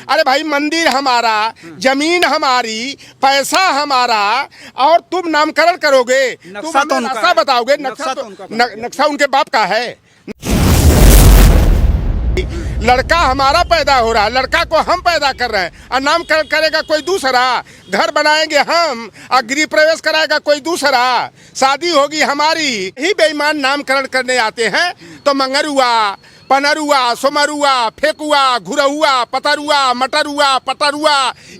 अरे भाई मंदिर हमारा, जमीन हमारी, पैसा हमारा, और तुम नामकरण करोगे, नक्शा तुम तो हमें उनका रास्ता है। बताओगे। नक्शा तो उनका है। नक्शा उनके बाप का है। लड़का हमारा पैदा हो रहा है, लड़का को हम पैदा कर रहे हैं, और नामकरण करेगा कोई दूसरा। घर बनाएंगे हम और गृह प्रवेश कराएगा कोई दूसरा। शादी होगी हमारी। ही बेईमान नामकरण करने आते हैं तो मंगरुआ, पनरुआ, सोमरुआ, फेकुआ, घुरहुआ, पतरुआ, मटरुआ, पटरुआ,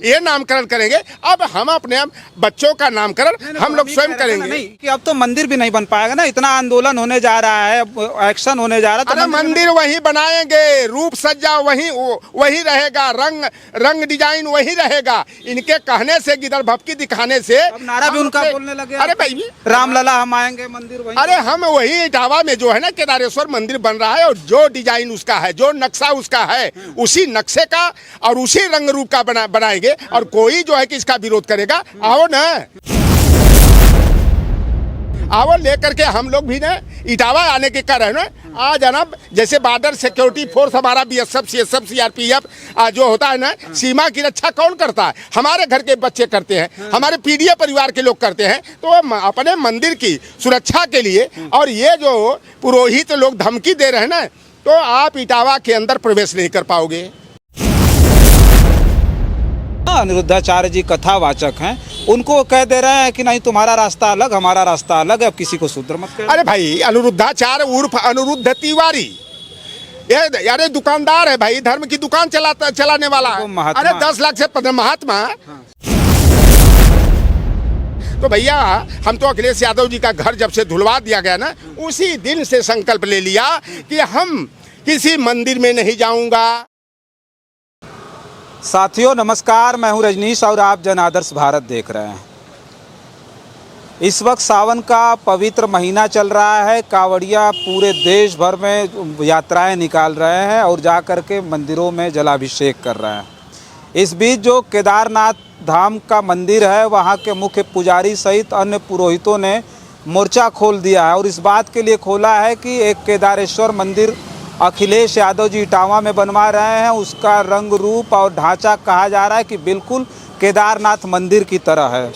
ये नामकरण करेंगे। अब हम अपने बच्चों का नामकरण हम लोग स्वयं करेंगे। नहीं कि अब तो मंदिर भी नहीं बन पाएगा ना, इतना आंदोलन होने जा रहा है, एक्शन होने जा रहा है, तो अरे मंदिर वही बनाएंगे, रूप सज्जा वही रहेगा, रंग डिजाइन वही रहेगा। इनके कहने से, गिदड़ भपकी दिखाने से अब नारा भी उनका बोलने लगे। अरे भाई रामलला हम आएंगे, मंदिर वही। अरे हम वही इटावा में जो है ना केदारेश्वर मंदिर बन रहा है, और जो डिजाइन उसका है, जो नक्शा उसका है, उसी नक्शे का और उसी रंग रूप का बनाएंगे। और कोई जो है कि इसका विरोध करेगा, आओ ना, आओ लेकर के हम लोग भी ना इटावा आने के कर रहे हैं ना। आ जाना, जैसे बॉर्डर सिक्योरिटी फोर्स हमारा बीएसएफ, सीएसएफ, सीआरपीएफ जो होता है ना, सीमा की रक्षा कौन करता है? हमारे घर के बच्चे करते हैं, हमारे पीडीए परिवार के लोग करते हैं। तो अपने मंदिर की सुरक्षा के लिए, और ये जो पुरोहित लोग धमकी दे रहे हैं ना, तो आप इटावा के अंदर प्रवेश नहीं कर पाओगे। अनिरुद्धाचार्य जी कथावाचक हैं, उनको कह दे रहे हैं कि नहीं तुम्हारा रास्ता अलग, हमारा रास्ता अलग है, अब किसी को शूद्र मत करो। अरे भाई अनिरुद्धाचार्य उर्फ अनिरुद्ध तिवारी, ये अरे दुकानदार है भाई, धर्म की दुकान चलाने वाला है। अरे 10 लाख से 15 महात्मा। तो भैया हम तो अखिलेश यादव जी का घर जब से धुलवा दिया गया ना, उसी दिन से संकल्प ले लिया कि हम किसी मंदिर में नहीं जाऊंगा। साथियों नमस्कार, मैं हूं रजनीश और आप जन आदर्श भारत देख रहे हैं। इस वक्त सावन का पवित्र महीना चल रहा है। कांवड़िया पूरे देश भर में यात्राएं निकाल रहे हैं और जा कर के मंदिरों में जलाभिषेक कर रहे हैं। इस बीच जो केदारनाथ धाम का मंदिर है, वहां के मुख्य पुजारी सहित अन्य पुरोहितों ने मोर्चा खोल दिया है, और इस बात के लिए खोला है कि एक केदारेश्वर मंदिर अखिलेश यादव जी इटावा में बनवा रहे हैं। उसका रंग रूप और ढांचा कहा जा रहा है कि बिल्कुल केदारनाथ मंदिर की तरह है,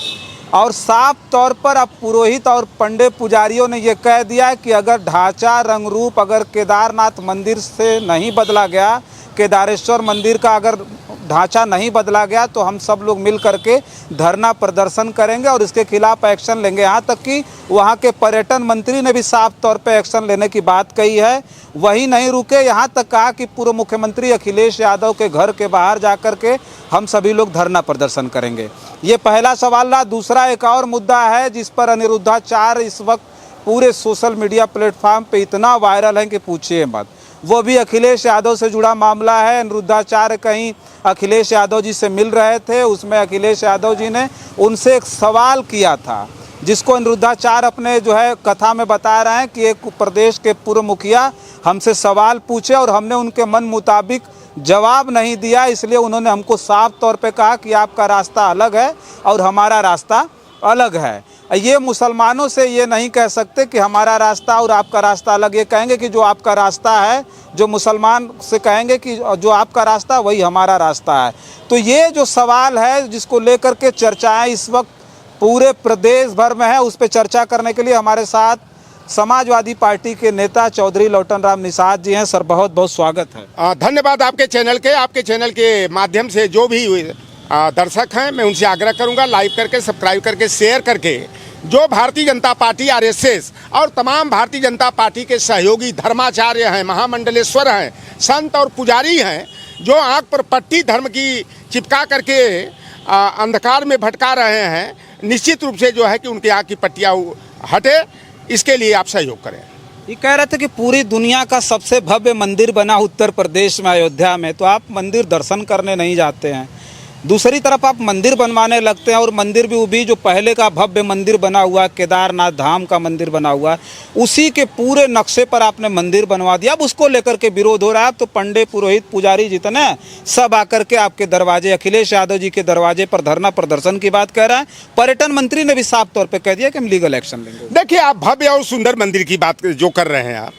और साफ तौर पर अब पुरोहित और पंडित पुजारियों ने ये कह दिया है कि अगर ढांचा, रंग रूप अगर केदारनाथ मंदिर से नहीं बदला गया, केदारेश्वर मंदिर का अगर ढांचा नहीं बदला गया, तो हम सब लोग मिल करके धरना प्रदर्शन करेंगे और इसके खिलाफ एक्शन लेंगे। यहाँ तक कि वहाँ के पर्यटन मंत्री ने भी साफ तौर पे एक्शन लेने की बात कही है। वही नहीं रुके, यहाँ तक कहा कि पूर्व मुख्यमंत्री अखिलेश यादव के घर के बाहर जाकर के हम सभी लोग धरना प्रदर्शन करेंगे। ये पहला सवाल रहा। दूसरा एक और मुद्दा है जिस पर अनिरुद्धाचार्य इस वक्त पूरे सोशल मीडिया प्लेटफॉर्म पे इतना वायरल है कि पूछिए मत। वो भी अखिलेश यादव से जुड़ा मामला है। अनिरुद्धाचार्य कहीं अखिलेश यादव जी से मिल रहे थे, उसमें अखिलेश यादव जी ने उनसे एक सवाल किया था, जिसको अनिरुद्धाचार्य अपने जो है कथा में बता रहे हैं कि एक प्रदेश के पूर्व मुखिया हमसे सवाल पूछे और हमने उनके मन मुताबिक जवाब नहीं दिया, इसलिए उन्होंने हमको साफ तौर पे कहा कि आपका रास्ता अलग है और हमारा रास्ता अलग है। ये मुसलमानों से ये नहीं कह सकते कि हमारा रास्ता और आपका रास्ता अलग, ये कहेंगे कि जो आपका रास्ता है, जो मुसलमान से कहेंगे कि जो आपका रास्ता वही हमारा रास्ता है। तो ये जो सवाल है जिसको लेकर के चर्चाएं इस वक्त पूरे प्रदेश भर में है, उस पर चर्चा करने के लिए हमारे साथ समाजवादी पार्टी के नेता चौधरी लौटन राम निषाद जी हैं। सर बहुत बहुत स्वागत है। धन्यवाद आपके चैनल के माध्यम से जो भी दर्शक हैं, मैं उनसे आग्रह करूंगा लाइक करके, सब्सक्राइब करके, शेयर करके, जो भारतीय जनता पार्टी, आरएसएस और तमाम भारतीय जनता पार्टी के सहयोगी धर्माचार्य हैं, महामंडलेश्वर हैं, संत और पुजारी हैं, जो आंख पर पट्टी धर्म की चिपका करके अंधकार में भटका रहे हैं, निश्चित रूप से जो है कि उनके आँख की पट्टियाँ हटे, इसके लिए आप सहयोग करें। ये कह रहे थे कि पूरी दुनिया का सबसे भव्य मंदिर बना उत्तर प्रदेश में, अयोध्या में, तो आप मंदिर दर्शन करने नहीं जाते हैं। दूसरी तरफ आप मंदिर बनवाने लगते हैं, और मंदिर भी वो भी जो पहले का भव्य मंदिर बना हुआ, केदारनाथ धाम का मंदिर बना हुआ, उसी के पूरे नक्शे पर आपने मंदिर बनवा दिया। अब उसको लेकर के विरोध हो रहा है। अब तो पंडित, पुरोहित, पुजारी जितने सब आकर के आपके दरवाजे, अखिलेश यादव जी के दरवाजे पर धरना प्रदर्शन की बात कह रहा है। पर्यटन मंत्री ने भी साफ तौर पर कह दिया कि हम लीगल एक्शन लेंगे। देखिए, आप भव्य और सुंदर मंदिर की बात जो कर रहे हैं आप,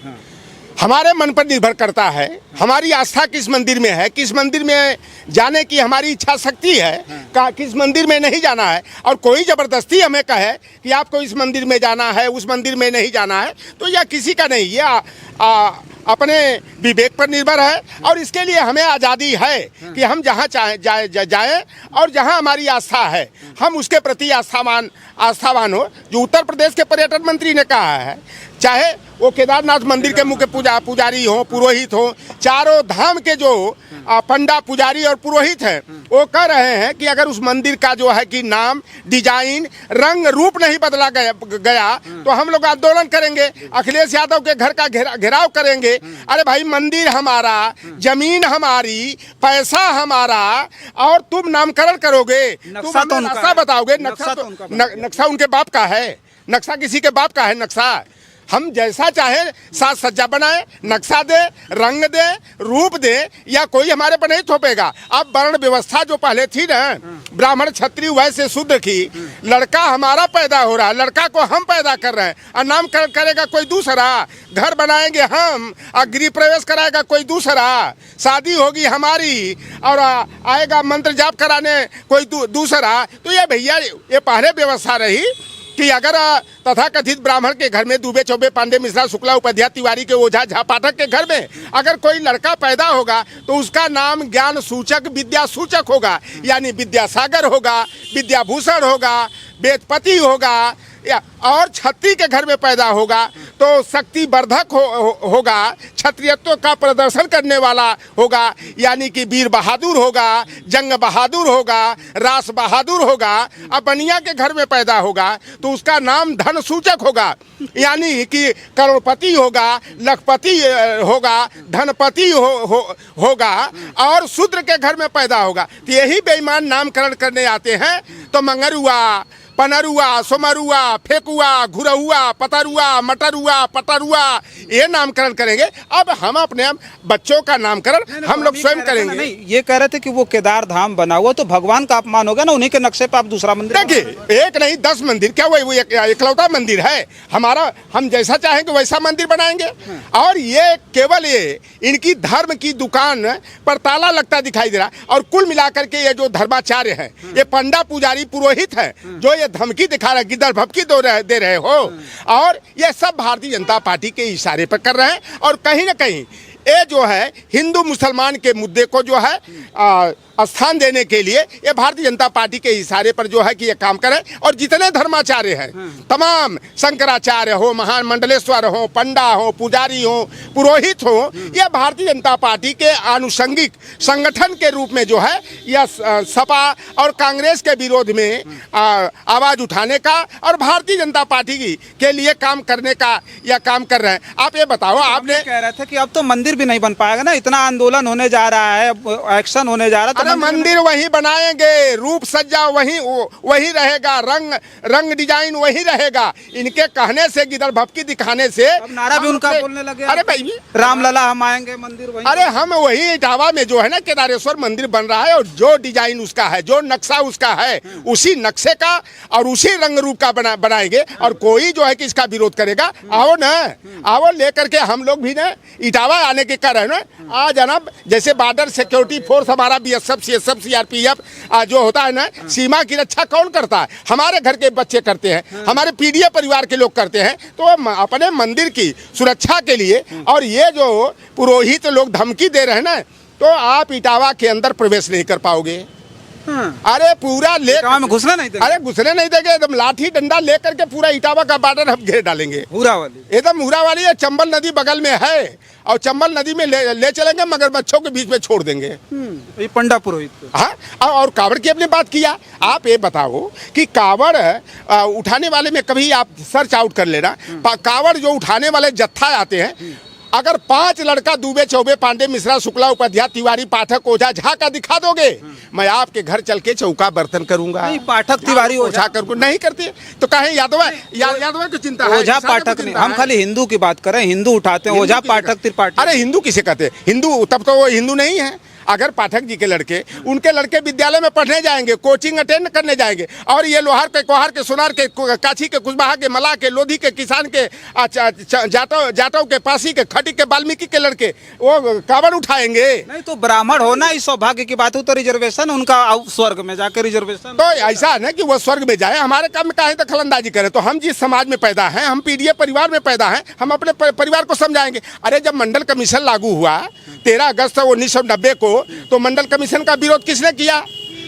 हमारे मन पर निर्भर करता है, हमारी आस्था किस मंदिर में है, किस मंदिर में जाने की हमारी इच्छा शक्ति है, किस मंदिर में नहीं जाना है। और कोई ज़बरदस्ती हमें कहे कि आपको इस मंदिर में जाना है, उस मंदिर में नहीं जाना है, तो यह किसी का नहीं, यह अपने विवेक पर निर्भर है। और इसके लिए हमें आज़ादी है कि हम जहाँ चाहे जाएँ और जहाँ हमारी आस्था है हम उसके प्रति आस्थावान हो। जो उत्तर प्रदेश के पर्यटन मंत्री ने कहा है, चाहे वो केदारनाथ मंदिर के मुख्य पुजारी हो, पुरोहित हो, चारों धाम के जो पंडा, पुजारी और पुरोहित हैं, वो कह रहे हैं कि अगर उस मंदिर का जो है कि नाम, डिजाइन, रंग रूप नहीं बदला गया तो हम लोग आंदोलन करेंगे, अखिलेश यादव के घर का घेराव करेंगे। अरे भाई, मंदिर हमारा, जमीन हमारी, पैसा हमारा, और तुम नामकरण करोगे, तुम हमें रास्ता बताओगे। नक्शा उनके बाप का है, नक्शा किसी के बाप का है। नक्शा हम जैसा चाहे साज सज्जा बनाए, नक्शा दे, रंग दे, रूप दे, या कोई हमारे पर नहीं थोपेगा। अब वर्ण व्यवस्था जो पहले थी ना, ब्राह्मण क्षत्रिय वैसे शूद्र की, लड़का हमारा पैदा हो रहा है, लड़का को हम पैदा कर रहे हैं, और नामकरण करेगा कोई दूसरा, घर बनाएंगे हम और गृह प्रवेश कराएगा कोई दूसरा, शादी होगी हमारी और आएगा मंत्र जाप कराने कोई दूसरा। तो ये भैया, ये पहले व्यवस्था रही कि अगर तथाकथित ब्राह्मण के घर में, दुबे चौबे पांडे मिश्रा शुक्ला उपाध्याय तिवारी के ओझा झा पाठक के घर में अगर कोई लड़का पैदा होगा तो उसका नाम ज्ञान सूचक, विद्या सूचक होगा, यानी विद्यासागर होगा, विद्याभूषण होगा, वेदपति होगा, और क्षत्रिय के घर में पैदा होगा तो शक्ति वर्धक होगा, क्षत्रियत्व का प्रदर्शन करने वाला होगा, यानी कि वीर बहादुर होगा, जंग बहादुर होगा, रास बहादुर होगा। अब बनिया के घर में पैदा होगा तो उसका नाम धन सूचक होगा, यानी कि करोड़पति होगा, लखपति होगा, धनपति होगा। और शूद्र के घर में पैदा होगा तो यही बेईमान नामकरण करने आते हैं। तो मंगरुआ, पनरुआ, सोमरुआ, फेकुआ, घुरहुआ, पतरुआ, मटरुआ, पटरुआ, ये नामकरण करेंगे। अब हम अपने बच्चों का नामकरण हम लोग स्वयं करेंगे। नहीं, ये कह रहे थे कि वो केदार धाम बना हुआ तो भगवान का अपमान होगा ना, उन्हीं के नक्शे पे आप दूसरा मंदिर। देखिए, एक नहीं 10 मंदिर, क्या वो एकलौता मंदिर है हमारा? हम जैसा चाहेंगे वैसा मंदिर बनाएंगे। और ये केवल ये इनकी धर्म की दुकान पर ताला लगता दिखाई दे रहा। और कुल मिलाकर के ये जो धर्माचार्य हैं, ये पंडा, पुजारी, पुरोहित हैं, जो ये धमकी दिखा रहे, गिद्धर भभकी दे रहे हो, और ये सब भारतीय जनता पार्टी के इशारे पर कर रहे हैं। और कहीं ना कहीं ये जो है हिंदू मुसलमान के मुद्दे को जो है स्थान देने के लिए ये भारतीय जनता पार्टी के इशारे पर जो है कि ये काम करें। और जितने धर्माचार्य हैं, तमाम शंकराचार्य हो, महान मंडलेश्वर हो, पंडा हो, पुजारी हो, पुरोहित हो, यह भारतीय जनता पार्टी के आनुषंगिक संगठन के रूप में जो है यह सपा और कांग्रेस के विरोध में आवाज उठाने का और भारतीय जनता पार्टी के लिए काम करने का यह काम कर रहे हैं। आप ये बताओ, आपने कह रहे थे कि अब तो मंदिर भी नहीं बन पाएगा ना, इतना आंदोलन होने जा रहा है, एक्शन होने जा रहा है, तो मंदिर वही बनाएंगे, रूप सज्जा वही रहेगा, रंग डिजाइन वही रहेगा। इनके कहने से, गिदड़ भपकी दिखाने से, अब नारा भी उनका बोलने लगे, अरे भाई रामलला हम आएंगे, मंदिर वही। अरे हम वही इटावा में जो है ना केदारेश्वर मंदिर बन रहा है, और जो डिजाइन उसका है, जो नक्शा उसका है, उसी नक्शे का और उसी रंग रूप का बनाएंगे। और कोई जो है कि इसका विरोध करेगा, आओ ना, आओ लेकर के हम लोग भी ना इटावा आने के कर रहे हैं ना। आ जाना, जैसे बॉर्डर सिक्योरिटी फोर्स हमारा बीएसएफ, सीएसएफ, सीआरपीएफ जो होता है ना, सीमा की रक्षा कौन करता है? हमारे घर के बच्चे करते हैं, हमारे पीडीए परिवार के लोग करते हैं। तो अपने मंदिर की सुरक्षा के लिए, और ये जो पुरोहित लोग धमकी दे रहे हैं ना, तो आप इटावा के अंदर प्रवेश नहीं कर पाओगे। अरे पूरा में घुसना नहीं देंगे। अरे घुसने नहीं देंगे, एकदम लाठी डंडा लेकर के पूरा इटावा का बॉर्डर हम घेर डालेंगे। हुरा वाली, एकदम हुरा वाली है। चंबल नदी बगल में है और चंबल नदी में ले चलेंगे, मगर बच्चों के बीच में छोड़ देंगे। ये पंडा पुरोहित। हाँ, और कावड़ की अपनी बात किया। आप ये बताओ कि कावड़ उठाने वाले में कभी आप सर्च आउट कर लेना, कावड़ जो उठाने वाले जत्था आते हैं, अगर 5 लड़का दुबे चौबे पांडे मिश्रा शुक्ला उपाध्याय तिवारी पाठक ओझा झा का दिखा दोगे, मैं आपके घर चल के चौका बर्तन करूंगा। नहीं, पाठक तिवारी ओझा कर नहीं करते तो कहे यादव की चिंता है। ओझा पाठक नहीं, हम खाली हिंदू की बात करें, हिंदू उठाते हैं, ओझा पाठक त्रिपाठी। अरे हिंदू किसे कहते हैं? हिंदू तब तो वो हिंदू नहीं है। अगर पाठक जी के लड़के, उनके लड़के विद्यालय में पढ़ने जाएंगे, कोचिंग अटेंड करने जाएंगे, और ये लोहार के, कोहार के, सोनार के, काछी के, कुशवाहा के, मलाह के, लोधी के, किसान के, जाटव के, पासी के, खटी के, वाल्मीकि के लड़के वो कांवड़ उठाएंगे। नहीं तो ब्राह्मण होना इस सौभाग्य की बात हो, तो रिजर्वेशन उनका स्वर्ग में जाकर रिजर्वेशन। तो ऐसा है ना कि वो स्वर्ग में जाए, हमारे काम में काहे दखलंदाजी करे। तो हम जिस समाज में पैदा हैं, हम पीडीए परिवार में पैदा हैं, हम अपने परिवार को समझाएंगे। अरे जब मंडल कमीशन लागू हुआ 13 अगस्त 1990 को, तो मंडल कमीशन का विरोध किसने किया?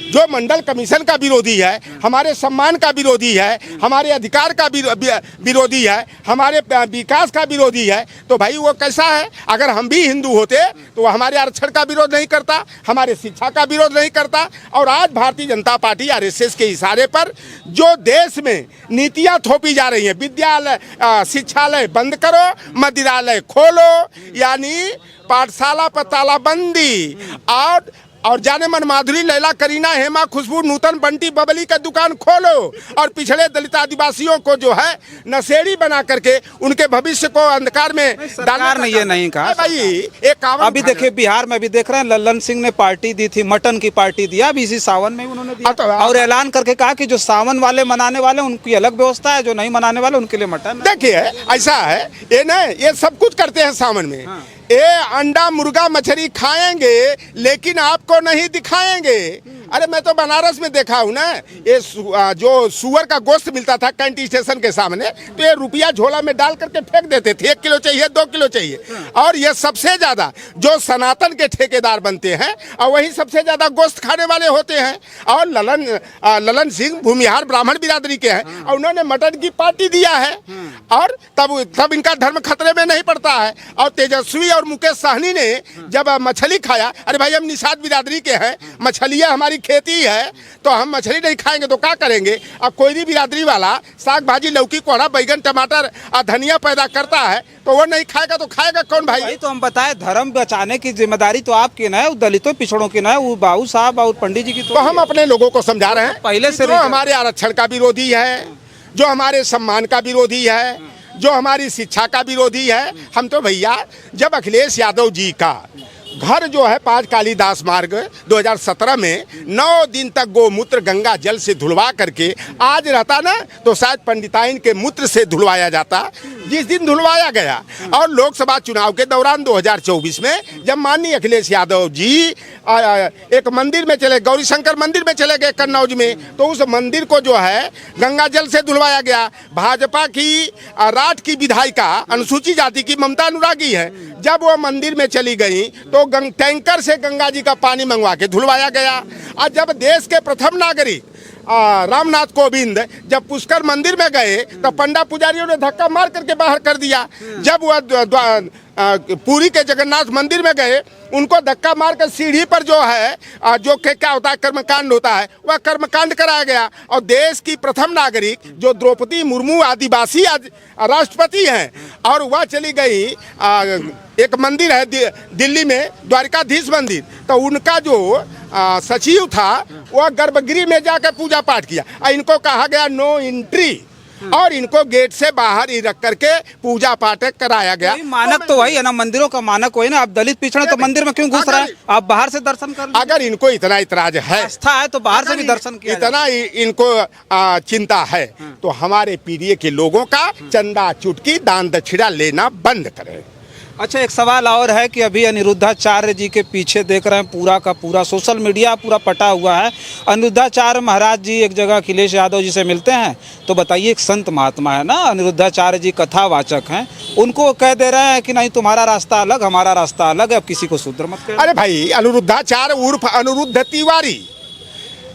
जो मंडल कमीशन का विरोधी है, हमारे सम्मान का विरोधी है, हमारे अधिकार का विरोधी है, हमारे विकास का विरोधी है, तो भाई वो कैसा है? अगर हम भी हिंदू होते तो वो हमारे आरक्षण का विरोध नहीं करता, हमारे शिक्षा का विरोध नहीं करता। और आज भारतीय जनता पार्टी आरएसएस के इशारे पर जो देश में नीतियां थोपी जा रही हैं, विद्यालय शिक्षालय बंद करो, मदिरालय खोलो, यानी पाठशाला पर तालाबंदी, और जाने मन माधुरी, लैला, करीना, हेमा, खुशबू, नूतन, बंटी, बबली का दुकान खोलो, और पिछड़े दलित आदिवासियों को जो है नशेड़ी बना करके उनके भविष्य को अंधकार में सरकार ने ये नहीं कहा भाई। एक अभी देखिए बिहार में भी देख रहे हैं, लल्लन सिंह ने पार्टी दी थी, मटन की पार्टी दिया, अभी इसी सावन में उन्होंने दिया, और ऐलान करके कहा कि जो सावन वाले मनाने वाले उनकी अलग व्यवस्था है, जो नहीं मनाने वाले उनके लिए मटन। देखिए ऐसा है, ये ना ये सब कुछ करते हैं सावन में। ये अंडा, मुर्गा, मछली खाएंगे लेकिन आपको नहीं दिखाएंगे। अरे मैं तो बनारस में देखा हूँ ना, ये जो सुअर का गोश्त मिलता था कैंटी स्टेशन के सामने, तो ये रुपया झोला में डाल करके फेंक देते थे, 1 किलो चाहिए, 2 किलो चाहिए। और ये सबसे ज्यादा जो सनातन के ठेकेदार बनते हैं, और वही सबसे ज्यादा गोश्त खाने वाले होते हैं। और ललन सिंह भूमिहार ब्राह्मण बिरादरी के हैं, और उन्होंने मटन की पार्टी दिया है, और तब इनका धर्म खतरे में नहीं पड़ता है। और तेजस्वी और मुकेश सहनी ने जब मछली खाया, अरे भाई हम निषाद बिरादरी के हैं, मछलियाँ हमारी खेती है, तो हम मछली नहीं खाएंगे तो क्या करेंगे? अब कोई भी बिरादरी वाला साग भाजी, लौकी, कोहड़ा, बैगन, टमाटर और धनिया पैदा करता है, तो वो नहीं खाएगा तो खाएगा कौन भाई? तो हम बताएं, धर्म बचाने की जिम्मेदारी तो आपकी ना है, दलितों पिछड़ों की ना है, वो बाबू साहब और पंडित जी की। तो हम अपने लोगों को समझा रहे हैं पहले से जो हमारे आरक्षण का विरोधी है, जो हमारे सम्मान का विरोधी है, जो हमारी शिक्षा का विरोधी है। हम तो भैया जब अखिलेश यादव जी का घर जो है 5 कालीदास मार्ग 2017 में 9 दिन तक गोमूत्र गंगा जल से धुलवा करके आज रहता ना, तो शायद पंडिताइन के मूत्र से धुलवाया जाता। जिस दिन धुलवाया गया, और लोकसभा चुनाव के दौरान 2024 में जब माननीय अखिलेश यादव जी एक मंदिर में चले, गौरी शंकर मंदिर में चले गए कन्नौज में, तो उस मंदिर को जो है गंगा जल से धुलवाया गया। भाजपा की राठ की विधायिका अनुसूचित जाति की ममता अनुरागी है, जब वो मंदिर में चली गई तो टैंकर से गंगा जी का पानी मंगवा के धुलवाया गया। और जब देश के प्रथम नागरिक रामनाथ कोविंद जब पुष्कर मंदिर में गए, तो पंडा पुजारियों ने धक्का मार करके बाहर कर दिया। जब वह पुरी के जगन्नाथ मंदिर में गए, उनको धक्का मारकर सीढ़ी पर जो है जो क्या होता है, कर्मकांड होता है, वह कर्मकांड कराया गया। और देश की प्रथम नागरिक जो द्रौपदी मुर्मू आदिवासी राष्ट्रपति हैं, और वह चली गई एक मंदिर है दिल्ली में, द्वारकाधीश मंदिर, तो उनका जो सचिव था वह गर्भगृह में जाकर पूजा पाठ किया। इनको कहा गया नो एंट्री, और इनको गेट से बाहर ही रख करके पूजा पाठ कराया गया। मानक तो वही है ना, मंदिरों का मानक वही ना। आप दलित पिछड़े तो मंदिर में क्यों घुस रहे हैं? आप बाहर से दर्शन कर लीजिए। अगर इनको इतना इतराज है, आस्था है, तो बाहर से भी दर्शन किया, इतना इनको चिंता है, तो हमारे पीडीए के लोगों का चंदा चुटकी दान दक्षिणा लेना बंद करें। अच्छा, एक सवाल और है कि अभी अनिरुद्धाचार्य जी के पीछे देख रहे हैं, पूरा का पूरा सोशल मीडिया पूरा पटा हुआ है। अनिरुद्धाचार्य महाराज जी एक जगह अखिलेश यादव जी से मिलते हैं, तो बताइए, एक संत महात्मा है ना, अनिरुद्धाचार्य जी कथावाचक हैं, उनको कह दे रहे हैं कि नहीं तुम्हारा रास्ता अलग, हमारा रास्ता अलग है, अब किसी को शूद्र मत करो। अरे भाई, अनिरुद्धाचार्य उर्फ अनिरुद्ध तिवारी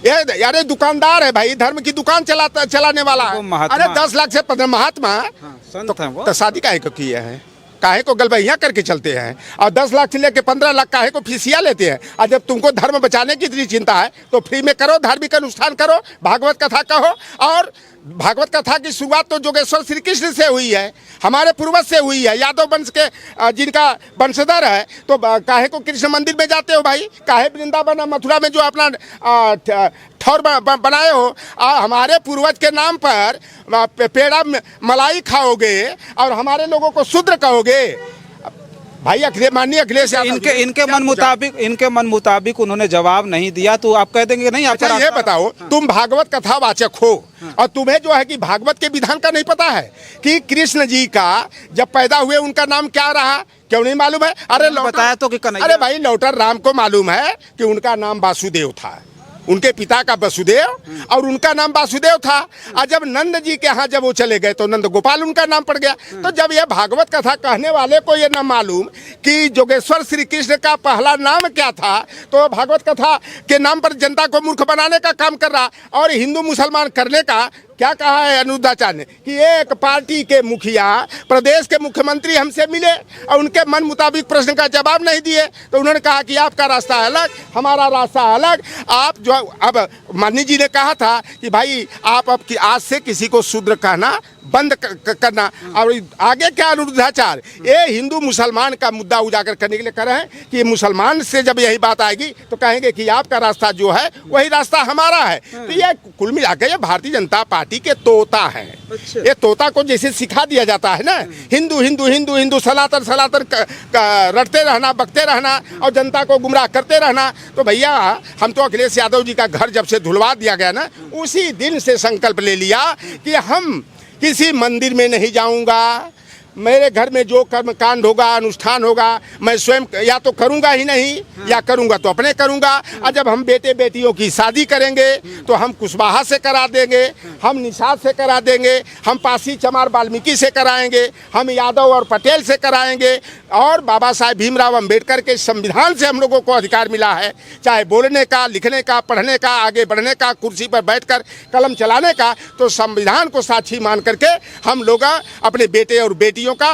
यारे दुकानदार है भाई, धर्म की दुकान चलाने वाला है। अरे 10 लाख से 15 महात्मा संत हैं वो, तो शादी काहे को किए हैं, काहे को गलबैया करके चलते हैं, और 10 लाख से लेकर 15 लाख काहे को फीसिया लेते हैं। और जब तुमको धर्म बचाने की इतनी चिंता है तो फ्री में करो, धार्मिक अनुष्ठान करो, भागवत कथा कहो। और भागवत कथा की शुरुआत तो जोगेश्वर श्री कृष्ण से हुई है, हमारे पूर्वज से हुई है, यादव वंश के जिनका वंशधर है। तो काहे को कृष्ण मंदिर में जाते हो भाई, काहे वृंदावन मथुरा में जो अपना ठौर बनाए हो। हमारे पूर्वज के नाम पर पेड़ा मलाई खाओगे और हमारे लोगों को शूद्र कहोगे। भाई माननीय अखिलेश यादव इनके मन मुताबिक उन्होंने जवाब नहीं दिया, तो आप कह देंगे नहीं आपका अच्छा ये बताओ, तुम भागवत कथा वाचक हो और तुम्हें जो है कि भागवत के विधान का नहीं पता है कि कृष्ण जी का जब पैदा हुए उनका नाम क्या रहा, क्यों नहीं मालूम है? अरे बताया तो कि कन्हैया। अरे भाई लौटर राम को मालूम है कि उनका नाम वासुदेव था, उनके पिता का वसुदेव और उनका नाम वासुदेव था। और जब नंद जी के यहाँ जब वो चले गए तो नंद गोपाल उनका नाम पड़ गया। तो जब ये भागवत कथा कहने वाले को ये ना मालूम कि जोगेश्वर श्री कृष्ण का पहला नाम क्या था, तो भागवत कथा के नाम पर जनता को मूर्ख बनाने का काम कर रहा और हिंदू मुसलमान करने का क्या कहा है अनुराधाचार्य ने कि एक पार्टी के मुखिया प्रदेश के मुख्यमंत्री हमसे मिले और उनके मन मुताबिक प्रश्न का जवाब नहीं दिए, तो उन्होंने कहा कि आपका रास्ता अलग, हमारा रास्ता अलग। आप जो अब माननीय जी ने कहा था कि भाई आप अब आज से किसी को शूद्र कहना बंद करना, और आगे क्या अनुराधाचार्य ये हिंदू मुसलमान का मुद्दा उजागर करने के लिए कर रहे हैं कि मुसलमान से जब यही बात आएगी तो कहेंगे कि आपका रास्ता जो है वही रास्ता हमारा है। तो ये कुल मिलाकर ये भारतीय जनता पार्टी के तोता है। अच्छा। ये तोता को जैसे सिखा दिया जाता है ना, हिंदू हिंदू हिंदू हिंदू सनातन सनातन रटते रहना, बकते रहना और जनता को गुमराह करते रहना। तो भैया हम तो अखिलेश यादव जी का घर जब से धुलवा दिया गया ना, उसी दिन से संकल्प ले लिया कि हम किसी मंदिर में नहीं जाऊंगा, मेरे घर में जो कर्म कांड होगा, अनुष्ठान होगा, मैं स्वयं या तो करूंगा ही नहीं या करूंगा तो अपने करूंगा। और जब हम बेटे बेटियों की शादी करेंगे तो हम कुशवाहा से करा देंगे, हम निषाद से करा देंगे, हम पासी चमार वाल्मीकि से कराएंगे, हम यादव और पटेल से कराएंगे। और बाबा साहेब भीमराव अंबेडकर के संविधान से हम लोगों को अधिकार मिला है, चाहे बोलने का, लिखने का, पढ़ने का, आगे बढ़ने का, कुर्सी पर बैठकर कलम चलाने का। तो संविधान को साक्षी मान करके हम लोग अपने बेटे और बेटियों का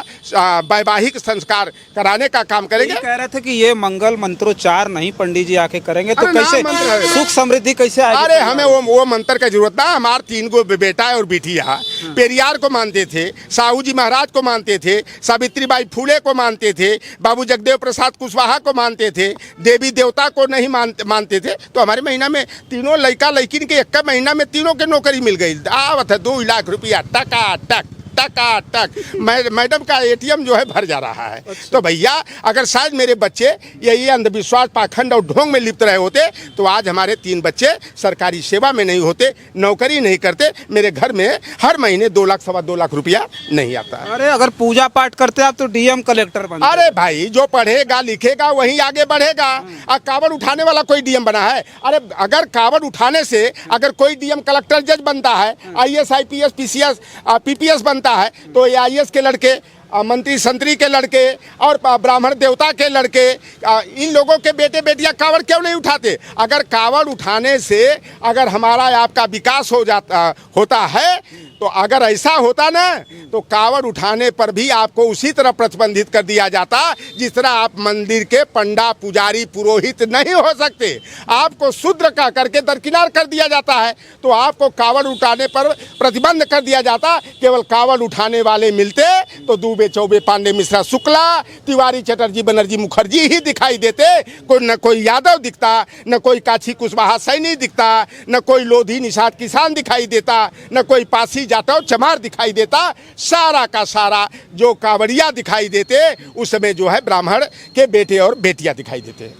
वैवाहिक संस्कार कराने का काम करेंगे। कह रहे थे कि ये मंगल मंत्रोच्चार नहीं पंडित जी आके करेंगे तो अरे कैसे सुख समृद्धि कैसे आएगी? अरे हमें वो मंत्र का जरूरत ना, हमारे 3 गो बेटा और बेटियां पेरियार को मानते थे, साहू जी महाराज को मानते थे, सावित्रीबाई फूले को मानते थे, बाबू जगदेव प्रसाद कुशवाहा को मानते थे, देवी देवता को नहीं मानते थे। तो हमारे महीना में तीनों लड़का लड़किन के एक महीना में तीनों के नौकरी मिल गई। आवत है 2 लाख रुपया टका टक टका टक। मैडम का एटीएम जो है भर जा रहा है। अच्छा। तो भैया अगर शायद मेरे बच्चे यही अंधविश्वास, पाखंड और ढोंग में लिप्त रहे होते तो आज हमारे 3 बच्चे सरकारी सेवा में नहीं होते, नौकरी नहीं करते, मेरे घर में हर महीने 2 लाख सवा 2 लाख रुपया नहीं आता। अरे अगर पूजा पाठ करते आप तो डीएम कलेक्टर बनते। अरे भाई जो पढ़ेगा लिखेगा वही आगे बढ़ेगा। कावड़ उठाने वाला कोई डीएम बना है? अरे अगर कावड़ उठाने से अगर कोई डीएम कलेक्टर जज बनता है, आईएएस आईपीएस पीसीएस पीपीएस बनता है, तो आईएएस के लड़के, मंत्री संतरी के लड़के और ब्राह्मण देवता के लड़के, इन लोगों के बेटे बेटियां कावड़ क्यों नहीं उठाते? अगर कावड़ उठाने से अगर हमारा आपका विकास होता है, तो अगर ऐसा होता ना तो कावड़ उठाने पर भी आपको उसी तरह प्रतिबंधित कर दिया जाता जिस तरह आप मंदिर के पंडा पुजारी पुरोहित नहीं हो सकते, आपको शूद्र का करके दरकिनार कर दिया जाता है। तो आपको कावड़ उठाने पर प्रतिबंध कर दिया जाता, केवल कावड़ उठाने वाले मिलते तो दुबे चौबे पांडे मिश्रा शुक्ला तिवारी चटर्जी बनर्जी मुखर्जी ही दिखाई देते। न कोई यादव दिखता, न कोई काछी कुशवाहा सैनी दिखता, न कोई लोधी निषाद किसान दिखाई देता, न कोई पासी जाटव चमार दिखाई देता। सारा का सारा जो कावड़िया दिखाई देते उसमें जो है ब्राह्मण के बेटे और बेटियां दिखाई देते।